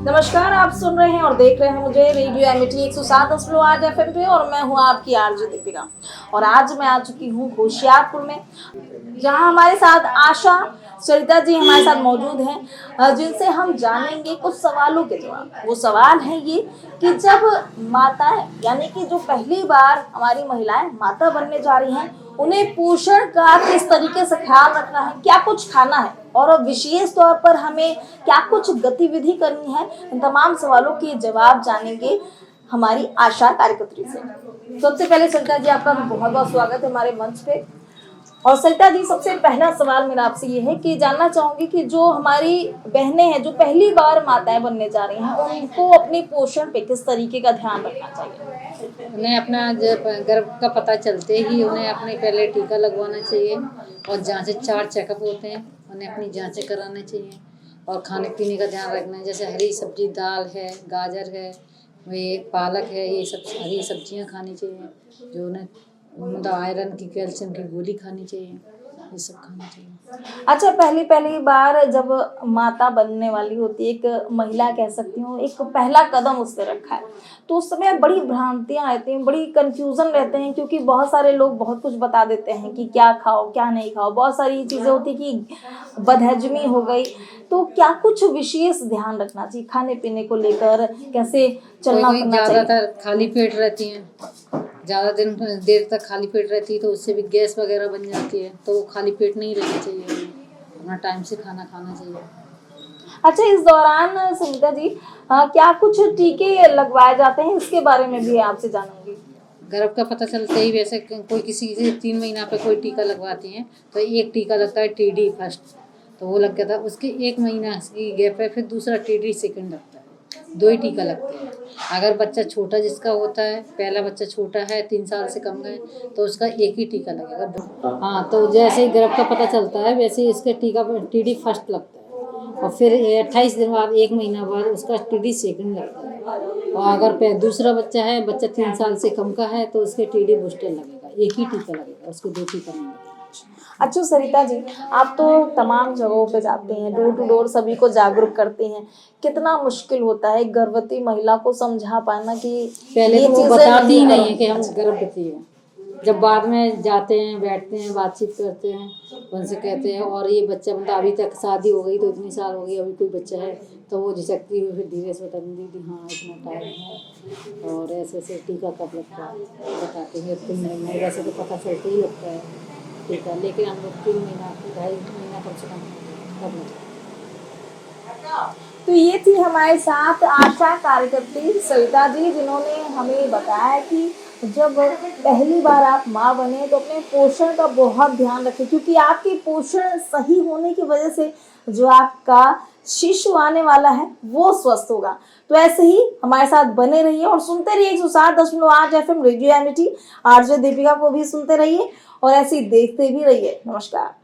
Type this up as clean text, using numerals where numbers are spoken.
नमस्कार, आप सुन रहे हैं और देख रहे हैं मुझे रेडियो एमिटी 107.8 FM पे और मैं हूं आपकी आरजे दीपिका। और आज मैं आ चुकी हूं होशियारपुर में, जहां हमारे साथ आशा सरिता जी हमारे साथ मौजूद हैं, जिनसे हम जानेंगे कुछ सवालों के जवाब। वो सवाल है ये कि जब माताएं यानी कि जो पहली बार हमारी महिलाएं माता बनने जा रही हैं, उन्हें पोषण का किस तरीके से ख्याल रखना है, क्या कुछ खाना है और विशेष तौर पर हमें क्या कुछ गतिविधि करनी है, इन तमाम सवालों के जवाब जानेंगे हमारी आशा कार्यकर्त्री से। सबसे पहले सरिता जी, आपका बहुत बहुत स्वागत है हमारे मंच पे। और सरिता जी, सबसे पहला सवाल मेरा आपसे ये है कि जानना चाहूंगी कि जो हमारी बहनें हैं जो पहली बार माताएं बनने जा रही हैं, उनको अपने पोषण पे किस तरीके का ध्यान रखना चाहिए? उन्हें अपना जब गर्भ का पता चलते ही उन्हें अपने पहले टीका लगवाना चाहिए और जांचें 4 चेकअप होते हैं, उन्हें अपनी जांचें करानी चाहिए और खाने पीने का ध्यान रखना है। जैसे हरी सब्जी, दाल है, गाजर है, ये पालक है, ये सब हरी सब्जियां खानी चाहिए। जो उन्हें मतलब आयरन की, कैल्शियम की गोली खानी चाहिए, ये सब खाना चाहिए। अच्छा, पहली बार जब माता बनने वाली होती है एक महिला, कह सकती हूँ एक पहला कदम उसने रखा है, तो उस समय बड़ी भ्रांतियां रहती हैं, बड़ी कंफ्यूजन रहते हैं, क्योंकि बहुत सारे लोग बहुत कुछ बता देते हैं कि क्या खाओ क्या नहीं खाओ। बहुत सारी चीजें होती कि बदहजमी हो गई, तो क्या कुछ विशेष ध्यान रखना चाहिए खाने पीने को लेकर, कैसे चलना फिरना चाहिए? ज़्यादातर खाली पेट रहती हैं, ज़्यादा देर तक खाली पेट रहती है तो उससे भी गैस वगैरह बन जाती है, तो वो खाली पेट नहीं रहना चाहिए, अपना टाइम से खाना खाना चाहिए। अच्छा, इस दौरान सुनीता जी क्या कुछ टीके लगवाए जाते हैं, इसके बारे में भी आपसे जानूंगी। गर्भ का पता चलते ही वैसे कोई किसी से 3 महीना पे कोई टीका लगवाती हैं, तो एक टीका लगता है TD फर्स्ट, तो वो लग गया था। उसके 1 महीना की गैप है, फिर दूसरा TD सेकंड लगता है। 2 ही टीका लगते हैं। अगर बच्चा छोटा जिसका होता है, पहला बच्चा छोटा है 3 साल से कम है, तो उसका एक ही टीका लगेगा। हाँ, तो जैसे ही गर्भ का पता चलता है वैसे ही इसका टीका TD फर्स्ट लगता है और फिर 28 दिन बाद 1 महीना बाद उसका TD सेकंड लगता है। और अगर दूसरा बच्चा है, बच्चा 3 साल से कम का है, तो उसके TD बूस्टर लगेगा, एक ही टीका लगेगा, उसको 2 टीका नहीं लगेगा। अच्छा सरिता जी, आप तो तमाम जगहों पे जाते हैं, डोर टू डोर सभी को जागरूक करते हैं, कितना मुश्किल होता है गर्भवती महिला को समझा पाना कि पहले ये तो वो चीजें बताती ही नहीं करो। है कि हम गर्भवती हैं। जब बाद में जाते हैं, बैठते हैं, बातचीत करते हैं, उनसे कहते हैं और ये बच्चा मतलब अभी तक शादी हो गई तो इतनी साल हो गई, अभी कोई बच्चा है, तो वो झिझकती हुई फिर धीरे से बताती, दीदी हाँ इतना टाइम है और ऐसे ऐसे टीका कब लगता है बताते हैं। 3 महीने वैसे तो पता चलते ही लगता है टीका, लेकिन हम लोग 3 महीना 2.5 महीना कम से कम कब लगता है। तो ये थी हमारे साथ आशा कार्यकर्त्री सरिता जी, जिन्होंने हमें बताया कि जब पहली बार आप माँ बने तो अपने पोषण का बहुत ध्यान रखें, क्योंकि आपके पोषण सही होने की वजह से जो आपका शिशु आने वाला है वो स्वस्थ होगा। तो ऐसे ही हमारे साथ बने रहिए और सुनते रहिए 107.8 FM radio Amity. RJ Deepika को भी सुनते रहिए और ऐसे ही देखते भी रहिए। नमस्कार।